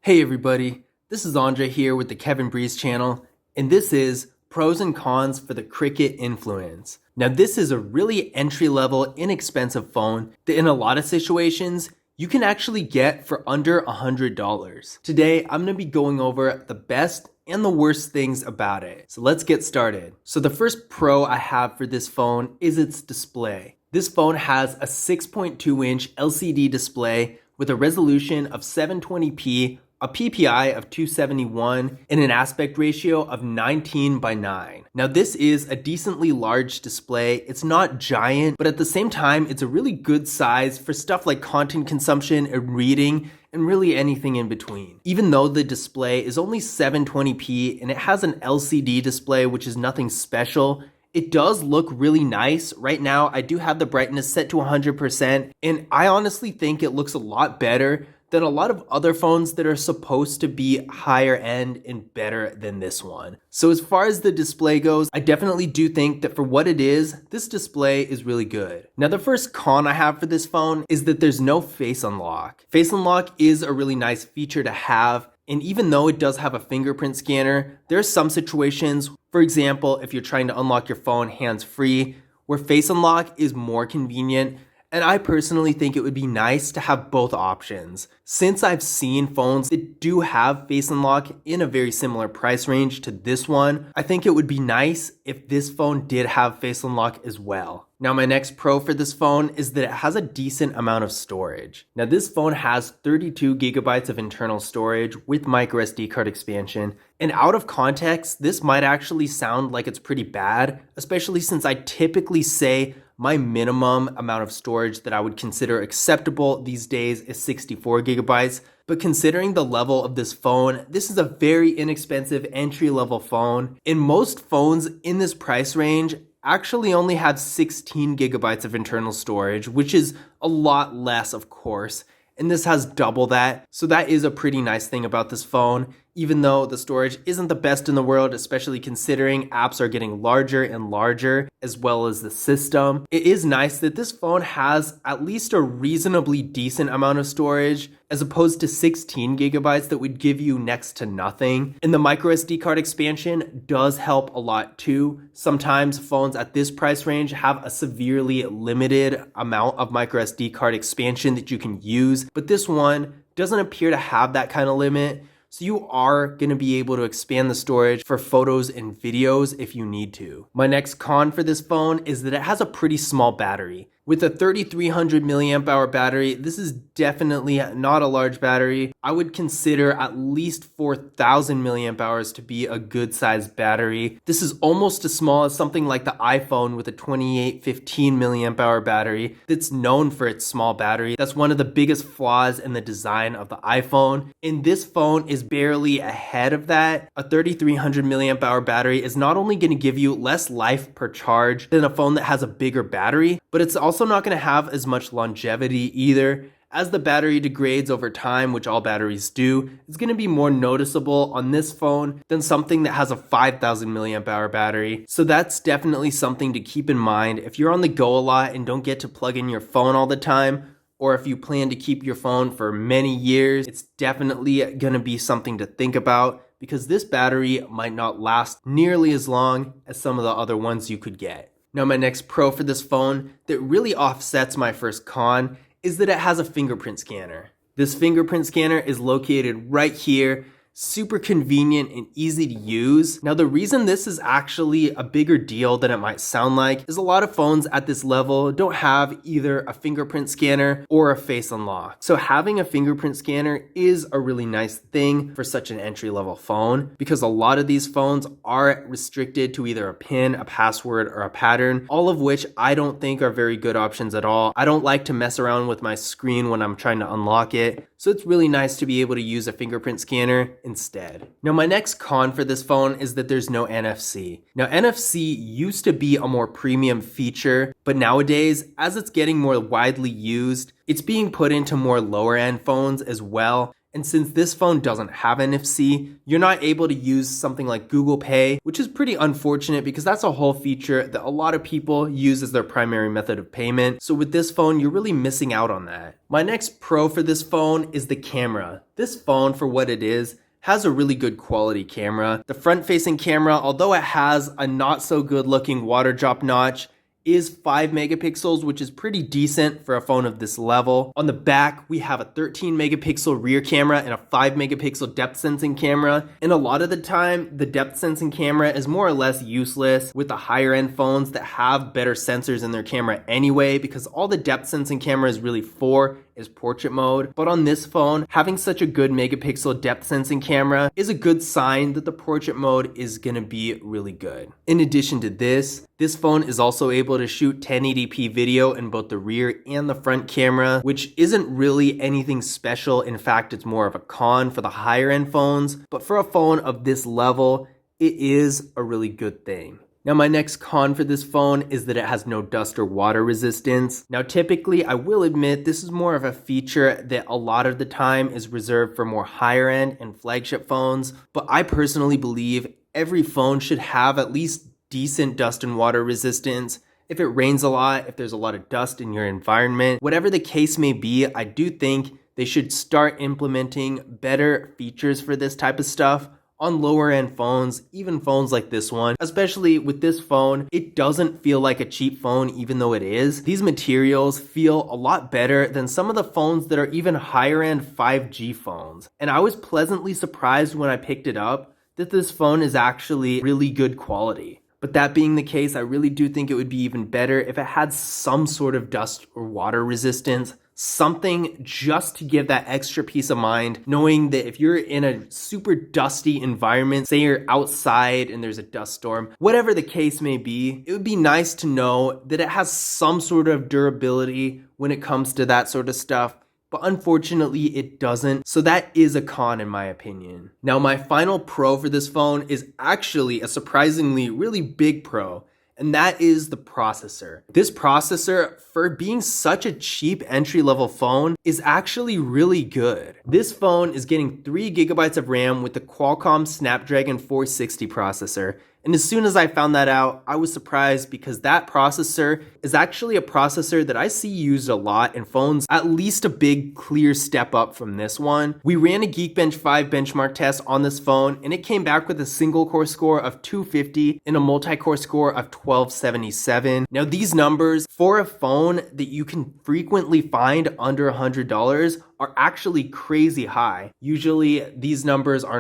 Hey everybody, this is Andre here with the Kevin Breeze channel, and this is Pros and Cons for the Cricket Influence. Now this is a really entry-level, inexpensive phone that in a lot of situations, you can actually get for under $100. Today, I'm going to be going over the best and the worst things about it. So let's get started. So the first pro I have for this phone is its display. This phone has a 6.2-inch LCD display with a resolution of 720p, a PPI of 271, and an aspect ratio of 19:9. Now this is a decently large display. It's not giant, but at the same time, it's a really good size for stuff like content consumption and reading, and really anything in between. Even though the display is only 720p and it has an LCD display, which is nothing special, it does look really nice. Right now, I do have the brightness set to 100%, and I honestly think it looks a lot better than a lot of other phones that are supposed to be higher end and better than this one. So as far as the display goes, I definitely do think that for what it is, this display is really good. Now the first con I have for this phone is that there's no face unlock. Face unlock is a really nice feature to have, and even though it does have a fingerprint scanner, there are some situations, for example, if you're trying to unlock your phone hands-free, where face unlock is more convenient. And I personally think it would be nice to have both options. Since I've seen phones that do have face unlock in a very similar price range to this one, I think it would be nice if this phone did have face unlock as well. Now my next pro for this phone is that it has a decent amount of storage. Now this phone has 32 gigabytes of internal storage with micro SD card expansion. And out of context, this might actually sound like it's pretty bad, especially since I typically say my minimum amount of storage that I would consider acceptable these days is 64 gigabytes. But considering the level of this phone, this is a very inexpensive entry-level phone. And most phones in this price range actually only have 16 gigabytes of internal storage, which is a lot less, of course. And this has double that. So that is a pretty nice thing about this phone, even though the storage isn't the best in the world, especially considering apps are getting larger and larger, as well as the system. It is nice that this phone has at least a reasonably decent amount of storage, as opposed to 16 gigabytes that would give you next to nothing. And the micro SD card expansion does help a lot too. Sometimes phones at this price range have a severely limited amount of micro SD card expansion that you can use, but this one doesn't appear to have that kind of limit. So you are going to be able to expand the storage for photos and videos if you need to. My next con for this phone is that it has a pretty small battery. With a 3300 milliamp hour battery, this is definitely not a large battery. I would consider at least 4000 milliamp hours to be a good sized battery. This is almost as small as something like the iPhone with a 2815 milliamp hour battery that's known for its small battery. That's one of the biggest flaws in the design of the iPhone. And this phone is barely ahead of that. A 3300 milliamp hour battery is not only going to give you less life per charge than a phone that has a bigger battery, but it's also not going to have as much longevity either. As the battery degrades over time, which all batteries do, it's going to be more noticeable on this phone than something that has a 5000 milliamp hour battery. So that's definitely something to keep in mind if you're on the go a lot and don't get to plug in your phone all the time, or if you plan to keep your phone for many years. It's definitely going to be something to think about, because this battery might not last nearly as long as some of the other ones you could get. Now my next pro for this phone that really offsets my first con is that it has a fingerprint scanner. This fingerprint scanner is located right here, super convenient and easy to use. Now the reason this is actually a bigger deal than it might sound like is a lot of phones at this level don't have either a fingerprint scanner or a face unlock. So having a fingerprint scanner is a really nice thing for such an entry-level phone, because a lot of these phones are restricted to either a PIN, a password, or a pattern, all of which I don't think are very good options at all. I don't like to mess around with my screen when I'm trying to unlock it. So it's really nice to be able to use a fingerprint scanner instead. Now my next con for this phone is that there's no NFC. Now NFC used to be a more premium feature, but nowadays, as it's getting more widely used, it's being put into more lower end phones as well. And since this phone doesn't have NFC, you're not able to use something like Google Pay, which is pretty unfortunate because that's a whole feature that a lot of people use as their primary method of payment. So with this phone, you're really missing out on that. My next pro for this phone is the camera. This phone, for what it is, has a really good quality camera. The front-facing camera, although it has a not so good looking water drop notch, is 5 megapixels, which is pretty decent for a phone of this level. On the back, we have a 13 megapixel rear camera and a 5 megapixel depth sensing camera. And a lot of the time, the depth sensing camera is more or less useless with the higher end phones that have better sensors in their camera anyway, because all the depth sensing camera is really for is portrait mode. But on this phone, having such a good megapixel depth sensing camera is a good sign that the portrait mode is gonna be really good. In addition to this phone is also able to shoot 1080p video in both the rear and the front camera, which isn't really anything special. In fact, it's more of a con for the higher end phones, but for a phone of this level, it is a really good thing. Now, my next con for this phone is that it has no dust or water resistance. Now, typically, I will admit this is more of a feature that a lot of the time is reserved for more higher end and flagship phones, but I personally believe every phone should have at least decent dust and water resistance. If it rains a lot, if there's a lot of dust in your environment, whatever the case may be, I do think they should start implementing better features for this type of stuff on lower end phones, even phones like this one. Especially with this phone, it doesn't feel like a cheap phone even though it is. These materials feel a lot better than some of the phones that are even higher end 5G phones. And I was pleasantly surprised when I picked it up that this phone is actually really good quality. But that being the case, I really do think it would be even better if it had some sort of dust or water resistance, something just to give that extra peace of mind, knowing that if you're in a super dusty environment, say you're outside and there's a dust storm, whatever the case may be, it would be nice to know that it has some sort of durability when it comes to that sort of stuff. But unfortunately, it doesn't. So that is a con in my opinion. Now, my final pro for this phone is actually a surprisingly really big pro, and that is the processor. This processor, for being such a cheap entry-level phone, is actually really good. This phone is getting 3 gigabytes of RAM with the Qualcomm Snapdragon 460 processor. And as soon as I found that out, I was surprised because that processor is actually a processor that I see used a lot in phones, at least a big clear step up from this one. We ran a Geekbench 5 benchmark test on this phone and it came back with a single core score of 250 and a multi-core score of 1277. Now these numbers for a phone that you can frequently find under $100 are actually crazy high. Usually these numbers are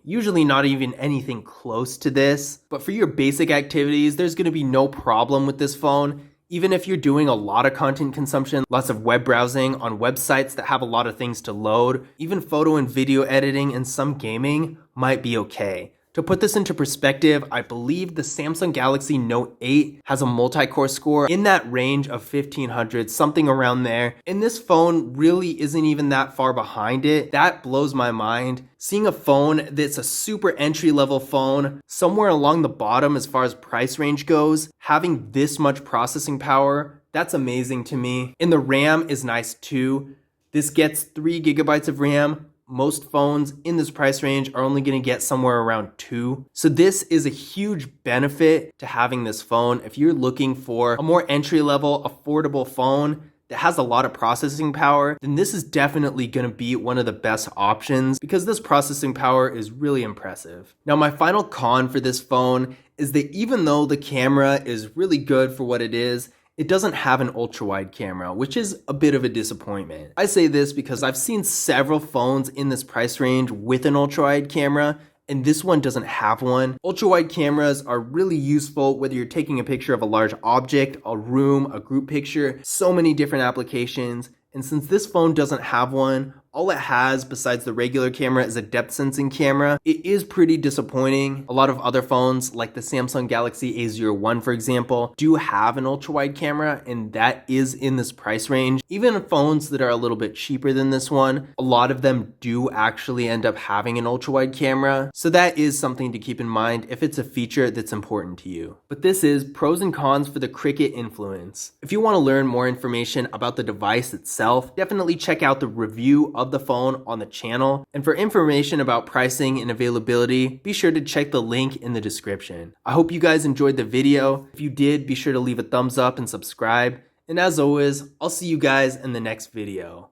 usually not even anything close to this. But for your basic activities, there's gonna be no problem with this phone. Even if you're doing a lot of content consumption, lots of web browsing on websites that have a lot of things to load, even photo and video editing and some gaming might be okay. To put this into perspective, I believe the Samsung Galaxy Note 8 has a multi-core score in that range of 1500, something around there. And this phone really isn't even that far behind it. That blows my mind. Seeing a phone that's a super entry-level phone, somewhere along the bottom as far as price range goes, having this much processing power, that's amazing to me. And the RAM is nice too. This gets 3 gigabytes of RAM. Most phones in this price range are only going to get somewhere around 2. So this is a huge benefit to having this phone. If you're looking for a more entry-level, affordable phone that has a lot of processing power, then this is definitely going to be one of the best options because this processing power is really impressive. Now, my final con for this phone is that even though the camera is really good for what it is, it doesn't have an ultra-wide camera, which is a bit of a disappointment. I say this because I've seen several phones in this price range with an ultra-wide camera, and this one doesn't have one. Ultra-wide cameras are really useful whether you're taking a picture of a large object, a room, a group picture, so many different applications. And since this phone doesn't have one, all it has besides the regular camera is a depth sensing camera. It is pretty disappointing. A lot of other phones like the Samsung Galaxy A01 for example do have an ultra wide camera, and that is in this price range. Even phones that are a little bit cheaper than this one, a lot of them do actually end up having an ultra wide camera. So that is something to keep in mind if it's a feature that's important to you. But this is pros and cons for the Cricket Influence. If you want to learn more information about the device itself, definitely check out the review of of the phone on the channel. And for information about pricing and availability, be sure to check the link in the description. I hope you guys enjoyed the video. If you did, be sure to leave a thumbs up and subscribe. And as always, I'll see you guys in the next video.